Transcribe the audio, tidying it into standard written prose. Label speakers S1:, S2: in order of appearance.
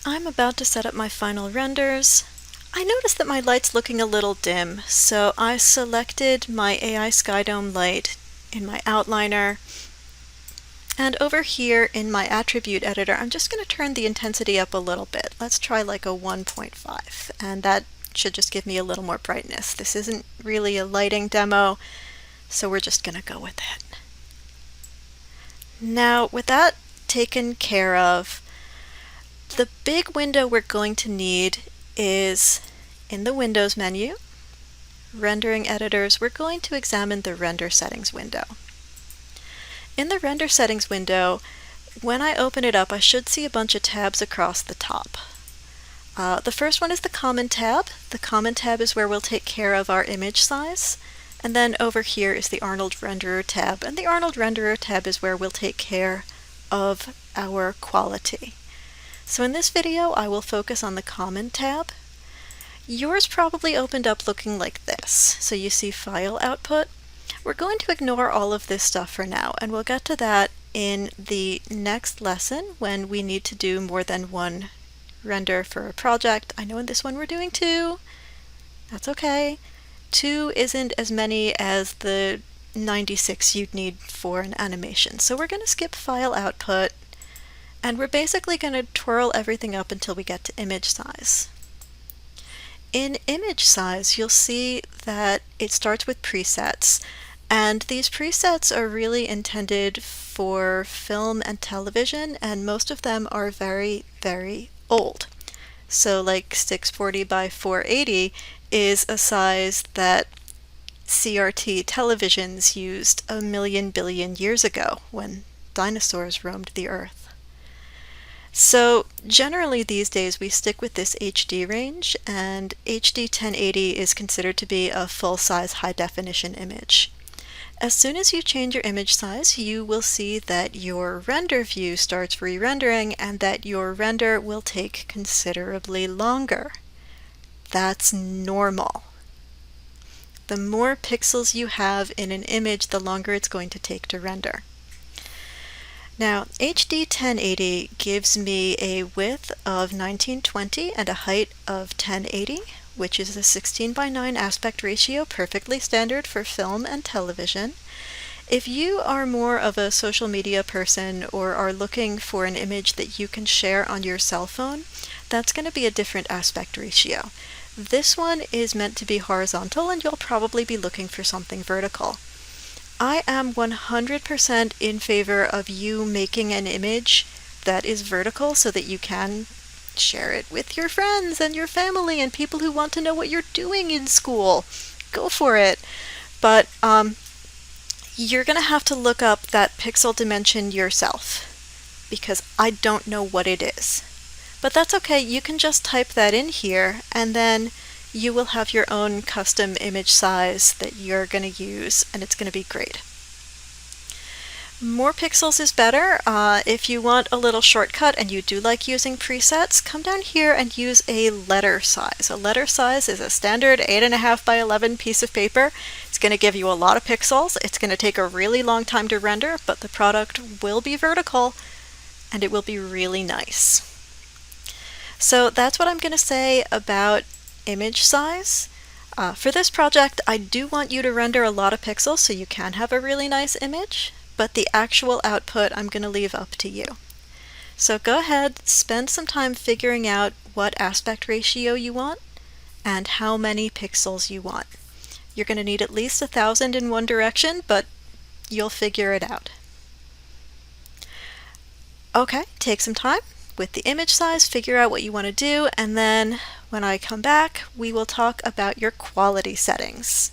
S1: I'm about to set up my final renders. I noticed that my light's looking a little dim, so I selected my AI Skydome light in my outliner. And over here in my attribute editor, I'm just going to turn the intensity up a little bit. Let's try like a 1.5, and that should just give me a little more brightness. This isn't really a lighting demo, so we're just going to go with it. Now, with that taken care of, the big window we're going to need is in the Windows menu, Rendering Editors. We're going to examine the Render Settings window. In the Render Settings window, when I open it up, I should see a bunch of tabs across the top. The first one is the Common tab. The Common tab is where we'll take care of our image size. And then over here is the Arnold Renderer tab. And the Arnold Renderer tab is where we'll take care of our quality. So in this video, I will focus on the Common tab. Yours probably opened up looking like this. So you see File Output. We're going to ignore all of this stuff for now, and we'll get to that in the next lesson when we need to do more than one render for a project. I know in this one we're doing 2. That's okay. 2 isn't as many as the 96 you'd need for an animation. So we're going to skip File Output, and we're basically going to twirl everything up until we get to image size. In image size, you'll see that it starts with presets, and these presets are really intended for film and television, and most of them are very, very old. So like 640 by 480 is a size that CRT televisions used a million billion years ago when dinosaurs roamed the earth. So generally these days we stick with this HD range, and HD 1080 is considered to be a full-size high-definition image. As soon as you change your image size, you will see that your render view starts re-rendering and that your render will take considerably longer. That's normal. The more pixels you have in an image, the longer it's going to take to render. Now, HD 1080 gives me a width of 1920 and a height of 1080, which is a 16:9 aspect ratio, perfectly standard for film and television. If you are more of a social media person or are looking for an image that you can share on your cell phone, that's going to be a different aspect ratio. This one is meant to be horizontal, and you'll probably be looking for something vertical. I am 100% in favor of you making an image that is vertical so that you can share it with your friends and your family and people who want to know what you're doing in school. Go for it. But you're going to have to look up that pixel dimension yourself, because I don't know what it is. But that's okay. You can just type that in here, and then you will have your own custom image size that you're going to use, and it's going to be great. More pixels is better. If you want a little shortcut and you do like using presets, come down here and use a letter size. A letter size is a standard 8.5 by 11 piece of paper. It's going to give you a lot of pixels. It's going to take a really long time to render, but the product will be vertical and it will be really nice. So that's what I'm going to say about image size. For this project, I do want you to render a lot of pixels so you can have a really nice image, but the actual output I'm going to leave up to you. So go ahead, spend some time figuring out what aspect ratio you want and how many pixels you want. You're going to need at least 1,000 in one direction, but you'll figure it out. Okay, take some time with the image size, figure out what you want to do, and then when I come back, we will talk about your quality settings.